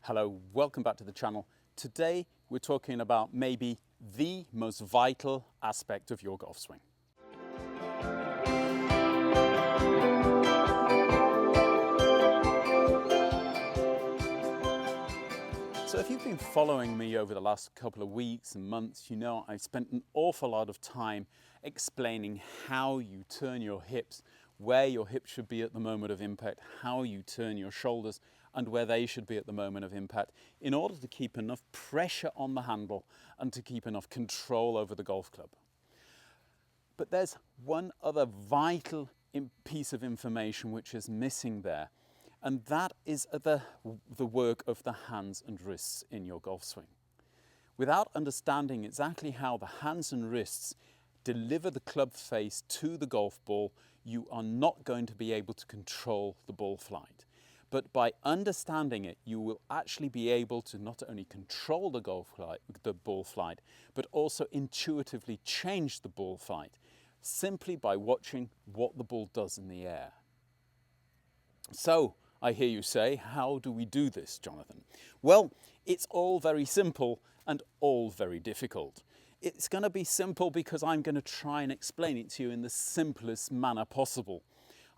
Hello, welcome back to the channel. Today we're talking about maybe the most vital aspect of your golf swing. So if you've been following me over the last couple of weeks and months, you know I spent an awful lot of time explaining how you turn your hips, where your hips should be at the moment of impact, how you turn your shoulders and where they should be at the moment of impact in order to keep enough pressure on the handle and to keep enough control over the golf club. But there's one other vital piece of information which is missing there, and that is the work of the hands and wrists in your golf swing. Without understanding exactly how the hands and wrists deliver the club face to the golf ball, you are not going to be able to control the ball flight. But by understanding it, you will actually be able to not only control the ball flight, but also intuitively change the ball flight simply by watching what the ball does in the air. So, I hear you say, how do we do this, Jonathan? Well, it's all very simple and all very difficult. It's going to be simple because I'm going to try and explain it to you in the simplest manner possible.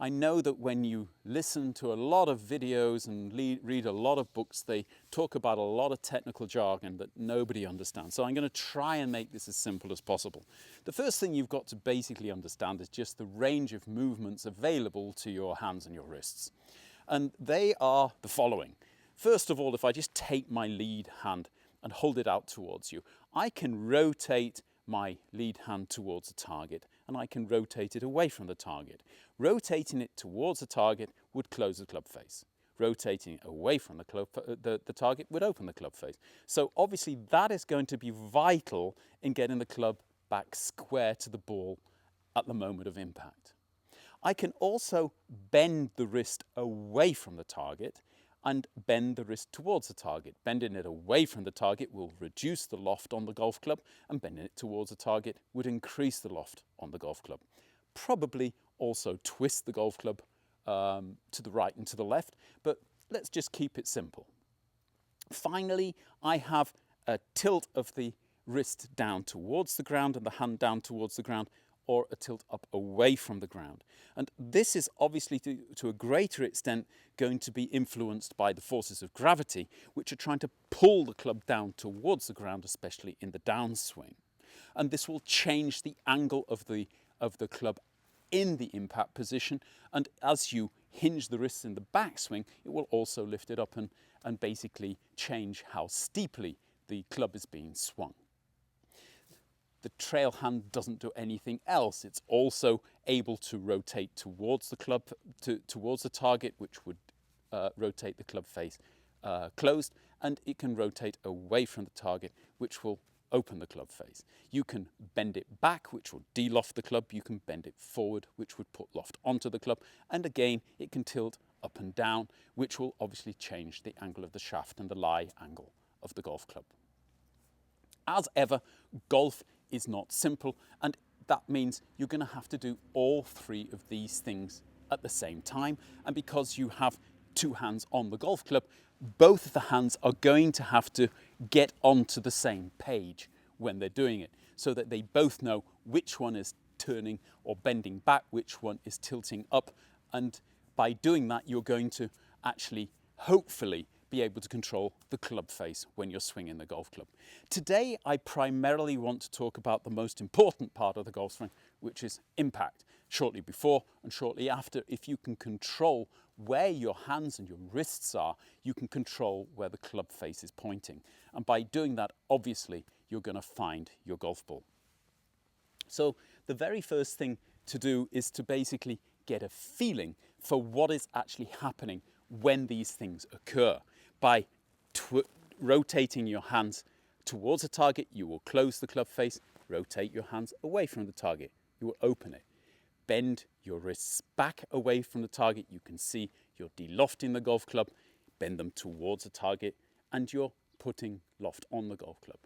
I know that when you listen to a lot of videos and read a lot of books, they talk about a lot of technical jargon that nobody understands. So I'm going to try and make this as simple as possible. The first thing you've got to basically understand is just the range of movements available to your hands and your wrists. And they are the following. First of all, if I just take my lead hand and hold it out towards you, I can rotate my lead hand towards the target and I can rotate it away from the target. Rotating it towards the target would close the club face. Rotating it away from the target would open the club face. So obviously that is going to be vital in getting the club back square to the ball at the moment of impact. I can also bend the wrist away from the target and bend the wrist towards the target. Bending it away from the target will reduce the loft on the golf club, and bending it towards the target would increase the loft on the golf club. Probably also twist the golf club to the right and to the left, but let's just keep it simple. Finally, I have a tilt of the wrist down towards the ground and the hand down towards the ground, or a tilt up away from the ground. And this is obviously to a greater extent going to be influenced by the forces of gravity, which are trying to pull the club down towards the ground, especially in the downswing. And this will change the angle of the club in the impact position. And as you hinge the wrists in the backswing, it will also lift it up and basically change how steeply the club is being swung. The trail hand doesn't do anything else. It's also able to rotate towards the club, towards the target, which would rotate the club face closed, and it can rotate away from the target, which will open the club face. You can bend it back, which will de-loft the club. You can bend it forward, which would put loft onto the club. And again, it can tilt up and down, which will obviously change the angle of the shaft and the lie angle of the golf club. As ever, golf is not simple, and that means you're going to have to do all three of these things at the same time. And because you have two hands on the golf club, both of the hands are going to have to get onto the same page when they're doing it, so that they both know which one is turning or bending back, which one is tilting up. And by doing that, you're going to actually, hopefully, be able to control the club face when you're swinging the golf club. Today, I primarily want to talk about the most important part of the golf swing, which is impact. Shortly before and shortly after, if you can control where your hands and your wrists are, you can control where the club face is pointing. And by doing that, obviously, you're going to find your golf ball. So the very first thing to do is to basically get a feeling for what is actually happening when these things occur. By rotating your hands towards the target, you will close the club face. Rotate your hands away from the target, you will open it. Bend your wrists back away from the target. You can see you're de-lofting the golf club. Bend them towards the target and you're putting loft on the golf club.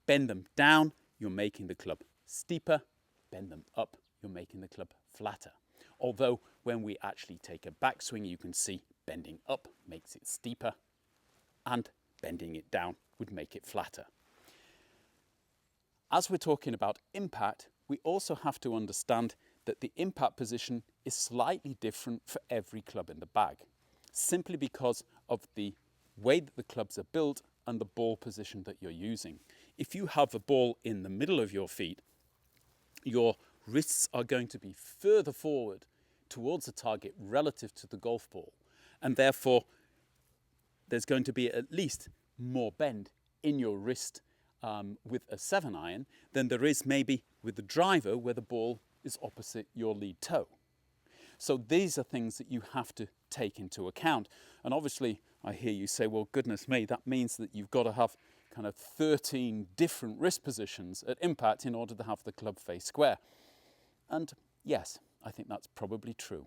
Bend them down, you're making the club steeper. Bend them up, you're making the club flatter. Although when we actually take a backswing, you can see bending up makes it steeper and bending it down would make it flatter. As we're talking about impact, we also have to understand that the impact position is slightly different for every club in the bag, simply because of the way that the clubs are built and the ball position that you're using. If you have a ball in the middle of your feet, your wrists are going to be further forward towards the target relative to the golf ball, and therefore there's going to be at least more bend in your wrist with a 7-iron than there is maybe with the driver where the ball is opposite your lead toe. So these are things that you have to take into account. And obviously I hear you say, well, goodness me, that means that you've got to have kind of 13 different wrist positions at impact in order to have the club face square. And yes, I think that's probably true.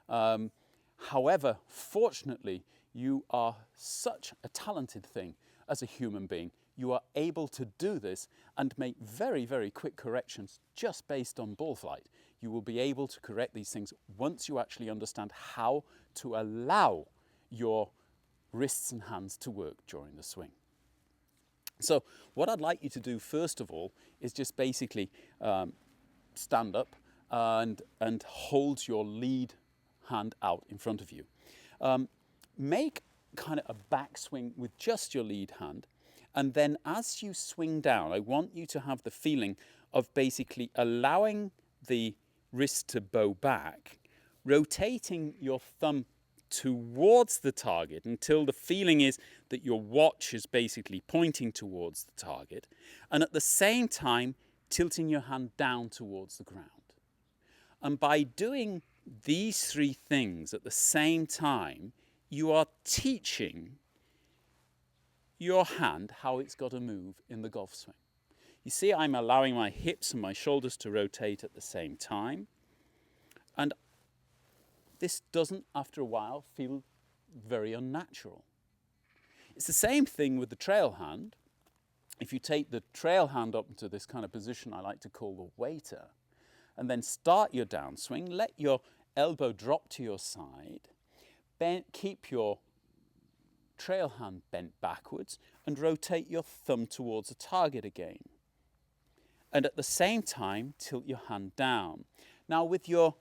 However, fortunately, you are such a talented thing as a human being. You are able to do this and make very, very quick corrections just based on ball flight. You will be able to correct these things once you actually understand how to allow your wrists and hands to work during the swing. So what I'd like you to do first of all is just basically stand up and hold your lead hand out in front of you. Make kind of a backswing with just your lead hand, and then as you swing down, I want you to have the feeling of basically allowing the wrist to bow back, rotating your thumb towards the target until the feeling is that your watch is basically pointing towards the target, and at the same time tilting your hand down towards the ground. And by doing these three things at the same time, you are teaching your hand how it's got to move in the golf swing. You see, I'm allowing my hips and my shoulders to rotate at the same time. And this doesn't, after a while, feel very unnatural. It's the same thing with the trail hand. If you take the trail hand up into this kind of position I like to call the waiter, and then start your downswing, let your elbow drop to your side, keep your trail hand bent backwards and rotate your thumb towards the target again. And at the same time, tilt your hand down. Now with your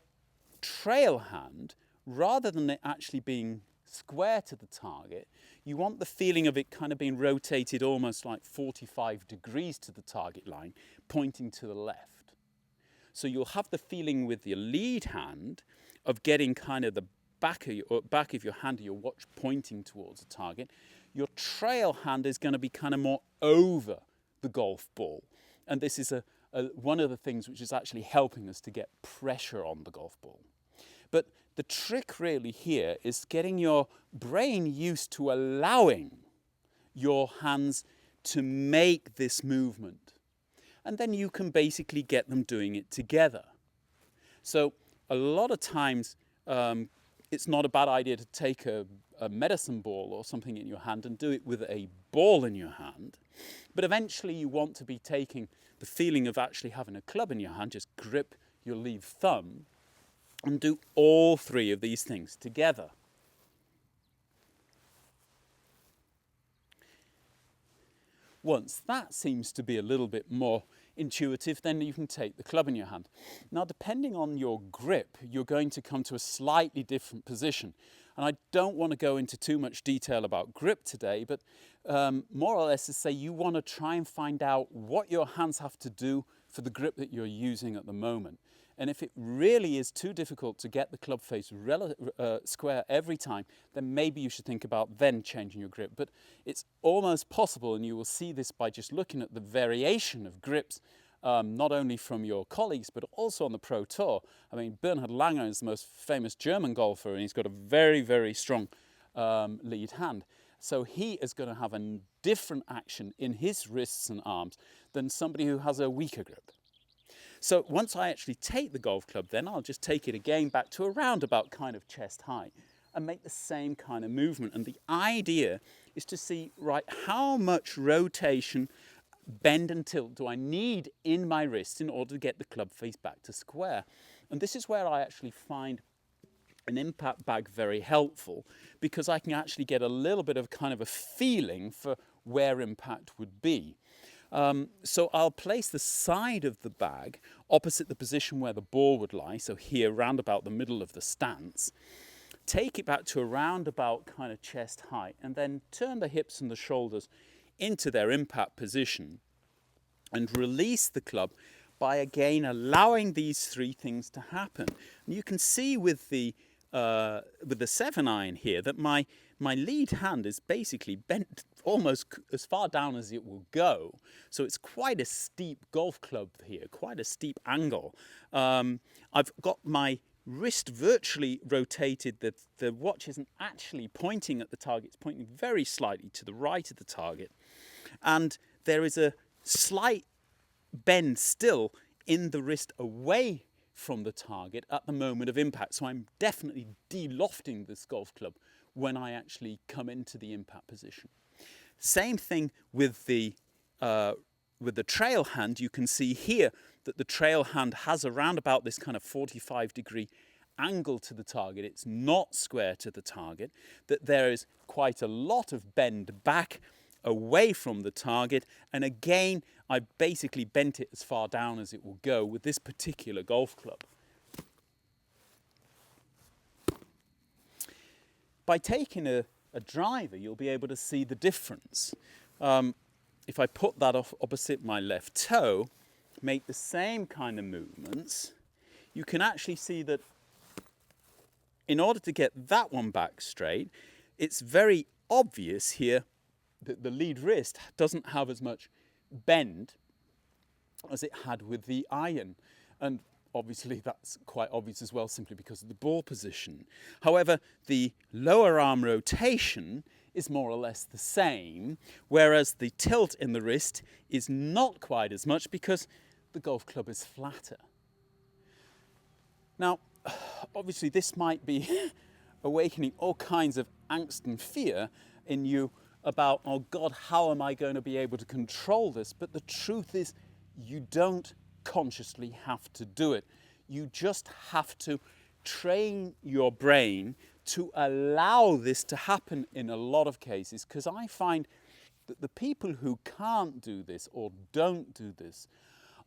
trail hand, rather than it actually being square to the target, you want the feeling of it kind of being rotated almost like 45 degrees to the target line, pointing to the left. So you'll have the feeling with your lead hand of getting kind of the back of your hand or your watch pointing towards the target. Your trail hand is going to be kind of more over the golf ball. And this is one of the things which is actually helping us to get pressure on the golf ball. But the trick really here is getting your brain used to allowing your hands to make this movement. And then you can basically get them doing it together. So a lot of times it's not a bad idea to take a medicine ball or something in your hand and do it with a ball in your hand. But eventually you want to be taking the feeling of actually having a club in your hand, just grip your lead thumb and do all three of these things together. Once that seems to be a little bit more intuitive, then you can take the club in your hand. Now, depending on your grip, you're going to come to a slightly different position. And I don't want to go into too much detail about grip today, but more or less to say you want to try and find out what your hands have to do for the grip that you're using at the moment. And if it really is too difficult to get the club face square every time, then maybe you should think about then changing your grip. But it's almost possible, and you will see this by just looking at the variation of grips, not only from your colleagues, but also on the Pro Tour. I mean, Bernhard Langer is the most famous German golfer, and he's got a very, very strong lead hand. So he is going to have a different action in his wrists and arms than somebody who has a weaker grip. So once I actually take the golf club, then I'll just take it again back to around about kind of chest high and make the same kind of movement. And the idea is to see, right, how much rotation, bend and tilt do I need in my wrist in order to get the club face back to square? And this is where I actually find an impact bag very helpful, because I can actually get a little bit of kind of a feeling for where impact would be. So I'll place the side of the bag opposite the position where the ball would lie, so here round about the middle of the stance, take it back to around about kind of chest height, and then turn the hips and the shoulders into their impact position and release the club by again allowing these three things to happen. And you can see with the 7-iron here that my lead hand is basically bent almost as far down as it will go. So it's quite a steep golf club here, quite a steep angle. I've got my wrist virtually rotated. The watch isn't actually pointing at the target, it's pointing very slightly to the right of the target. And there is a slight bend still in the wrist away from the target at the moment of impact. So I'm definitely de-lofting this golf club when I actually come into the impact position. Same thing with the trail hand. You can see here that the trail hand has around about this kind of 45-degree angle to the target. It's not square to the target, that there is quite a lot of bend back away from the target, and again I basically bent it as far down as it will go with this particular golf club. By taking a driver, you'll be able to see the difference. If I put that off opposite my left toe, make the same kind of movements, you can actually see that in order to get that one back straight, it's very obvious here that the lead wrist doesn't have as much bend as it had with the iron. And obviously that's quite obvious as well, simply because of the ball position. However, the lower arm rotation is more or less the same, whereas the tilt in the wrist is not quite as much because the golf club is flatter. Now, obviously this might be awakening all kinds of angst and fear in you about, oh God, how am I going to be able to control this? But the truth is, you don't consciously have to do it. You just have to train your brain to allow this to happen in a lot of cases, because I find that the people who can't do this or don't do this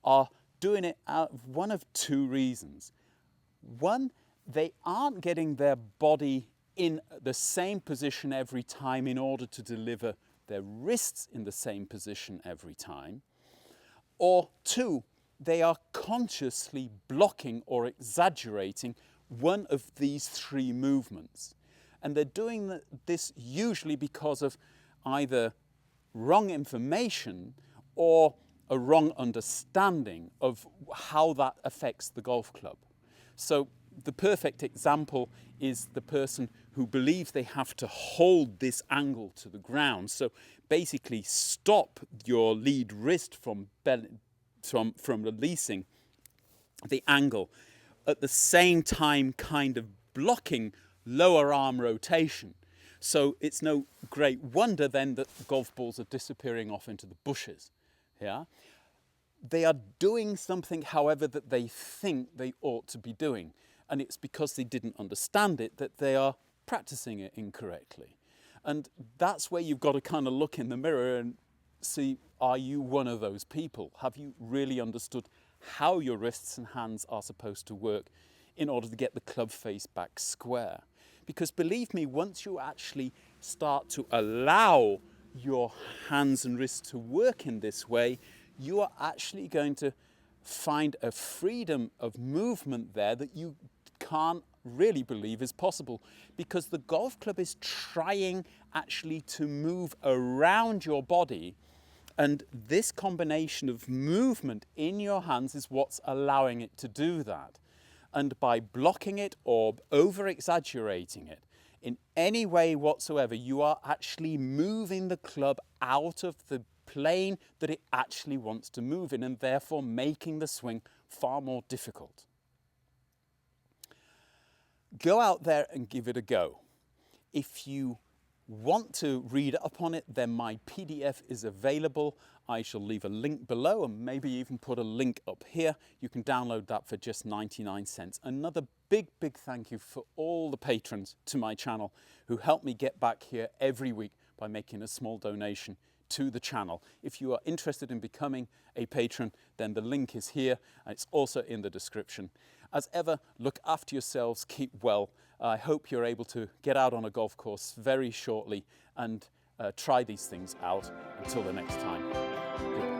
are doing it out of one of two reasons. One, they aren't getting their body in the same position every time in order to deliver their wrists in the same position every time. Or two, they are consciously blocking or exaggerating one of these three movements. And they're doing this usually because of either wrong information or a wrong understanding of how that affects the golf club. So the perfect example is the person who believes they have to hold this angle to the ground. So basically stop your lead wrist from releasing the angle, at the same time kind of blocking lower arm rotation. So it's no great wonder then that golf balls are disappearing off into the bushes. Yeah? They are doing something, however, that they think they ought to be doing. And it's because they didn't understand it that they are practicing it incorrectly. And that's where you've got to kind of look in the mirror and see, are you one of those people? Have you really understood how your wrists and hands are supposed to work in order to get the club face back square? Because believe me, once you actually start to allow your hands and wrists to work in this way, you are actually going to find a freedom of movement there that you can't really believe is possible, because the golf club is trying actually to move around your body, and this combination of movement in your hands is what's allowing it to do that. And by blocking it or over-exaggerating it in any way whatsoever, you are actually moving the club out of the plane that it actually wants to move in, and therefore making the swing far more difficult. Go out there and give it a go. If you want to read up on it, then my PDF is available. I shall leave a link below and maybe even put a link up here. You can download that for just 99 cents. Another big thank you for all the patrons to my channel who help me get back here every week by making a small donation to the channel. If you are interested in becoming a patron, then the link is here and it's also in the description. As ever, look after yourselves, keep well. I hope you're able to get out on a golf course very shortly and try these things out. Until the next time, goodbye.